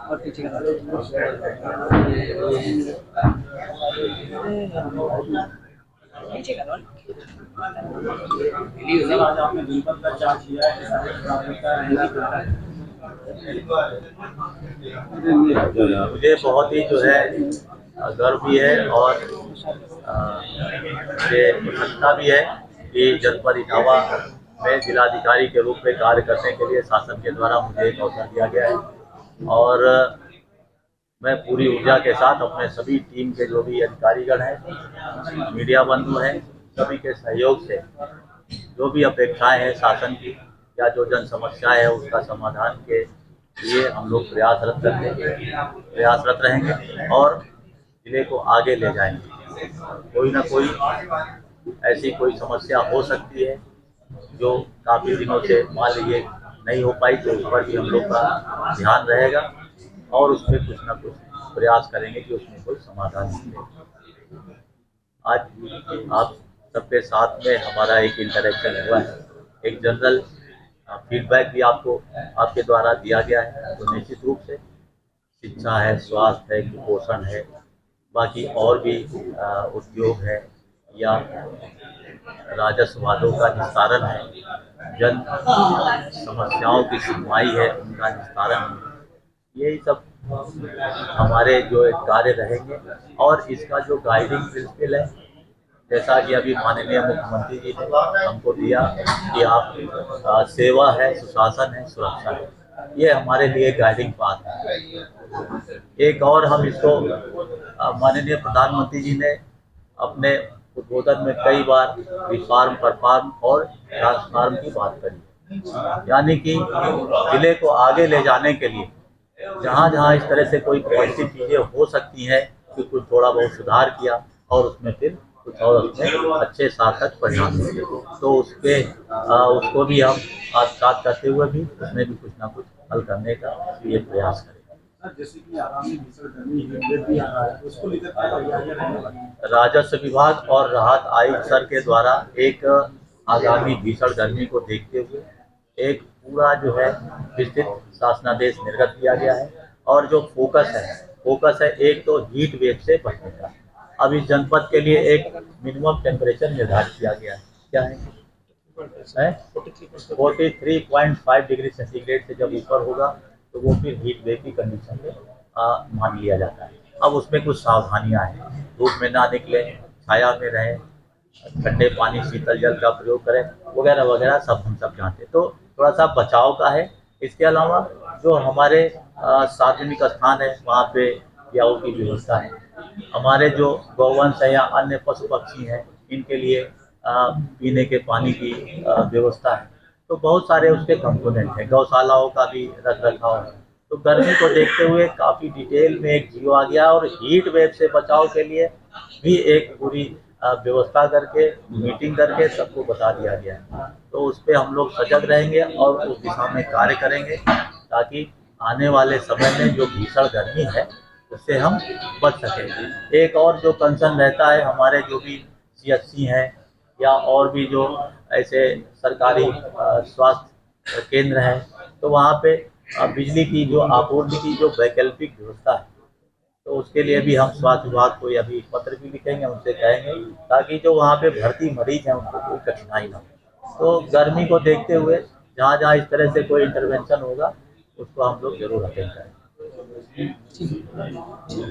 और पीछे का नीचे का आज आपने दीपक का चार्ज किया है, मुझे बहुत ही जो है गर्व भी है और मुझे प्रसन्नता भी है कि जनपद इटावा में जिलाधिकारी के रूप में कार्य करने के लिए शासन के द्वारा मुझे एक अवसर दिया गया है। और मैं पूरी ऊर्जा के साथ अपने सभी टीम के जो भी अधिकारीगण हैं, मीडिया बंधु हैं, सभी के सहयोग से जो भी अपेक्षाएं हैं शासन की या जो जन समस्याएं है उसका समाधान के लिए हम लोग प्रयासरत रहेंगे और जिले को आगे ले जाएंगे। कोई ना कोई ऐसी कोई समस्या हो सकती है जो काफ़ी दिनों से मान लीजिए नहीं हो पाई, तो उस पर भी हम लोग का ध्यान रहेगा और उस पर कुछ ना कुछ प्रयास करेंगे कि उसमें कोई समाधान मिले। आज आप सबके साथ में हमारा एक इंटरेक्शन हुआ है, एक जनरल फीडबैक भी आपको आपके द्वारा दिया गया है, तो निश्चित रूप से शिक्षा है, स्वास्थ्य है, कुपोषण है, बाकी और भी उद्योग है या राजस्व वादों का निस्तारण है, जन समस्याओं की सुनवाई है, उनका निस्तारण है, यही सब हमारे जो एक कार्य रहेंगे। और इसका जो गाइडिंग प्रिंसिपल है, जैसा कि अभी माननीय मुख्यमंत्री जी ने हमको दिया कि आप सेवा है, सुशासन है, सुरक्षा है, ये हमारे लिए गाइडिंग पाथ है। एक और हम इसको माननीय प्रधानमंत्री जी ने अपने उद्बोधन में कई बार रिफॉर्म, परफॉर्म और ट्रांसफॉर्म की बात करी, यानी कि जिले को आगे ले जाने के लिए जहाँ जहाँ इस तरह से कोई पॉजिटिव चीज़ें हो सकती हैं कि कुछ थोड़ा बहुत सुधार किया और उसमें फिर कुछ और उसमें अच्छे सार्थक परिणाम मिले, तो उसको भी हम साथ करते हुए भी उसमें भी कुछ ना कुछ हल करने का ये प्रयास करें। जैसे कि आगामी भीषण गर्मी भी आ रहा है, उसको लेकर क्या तैयारियां रहने वाली हैं? राजस्व विभाग और राहत आयुक्त सर के द्वारा एक आगामी भीषण गर्मी को देखते हुए एक पूरा जो है विस्तृत शासनादेश निर्गत किया गया है। और जो फोकस है एक तो हीट वेव से बचने का। अब इस जनपद के लिए एक मिनिमम टेम्परेचर निर्धारित किया गया है, क्या है 43.5 डिग्री सेंटीग्रेड से जब ऊपर होगा तो वो फिर हीट वेव की कंडीशन में मान लिया जाता है। अब उसमें कुछ सावधानियां हैं, धूप में ना निकले, छाया में रहें, ठंडे पानी शीतल जल का प्रयोग करें, वगैरह वगैरह सब हम सब जानते हैं, तो थोड़ा सा बचाव का है। इसके अलावा जो हमारे सार्वजनिक स्थान है वहाँ पे पियाओ की व्यवस्था है, हमारे जो गौवंश है या अन्य पशु पक्षी हैं इनके लिए पीने के पानी की व्यवस्था है, तो बहुत सारे उसके कंपोनेंट हैं, गौशालाओं का भी रख रखाव है। तो गर्मी को देखते हुए काफ़ी डिटेल में एक जियो आ गया और हीट वेव से बचाव के लिए भी एक पूरी व्यवस्था करके मीटिंग करके सबको बता दिया गया है। तो उस पर हम लोग सजग रहेंगे और उस दिशा में कार्य करेंगे ताकि आने वाले समय में जो भीषण गर्मी है उससे हम बच सकें। एक और जो कंसर्न रहता है, हमारे जो भी सीएचसी हैं या और भी जो ऐसे सरकारी स्वास्थ्य केंद्र हैं, तो वहाँ पे बिजली की जो आपूर्ति की जो वैकल्पिक व्यवस्था है, तो उसके लिए भी हम स्वास्थ्य विभाग को अभी पत्र भी लिखेंगे, उनसे कहेंगे ताकि जो वहाँ पे भर्ती मरीज हैं उनको कोई कठिनाई ना हो। तो गर्मी को देखते हुए जहाँ जहाँ इस तरह से कोई इंटरवेंशन होगा उसको हम लोग जरूर अटेंड करेंगे।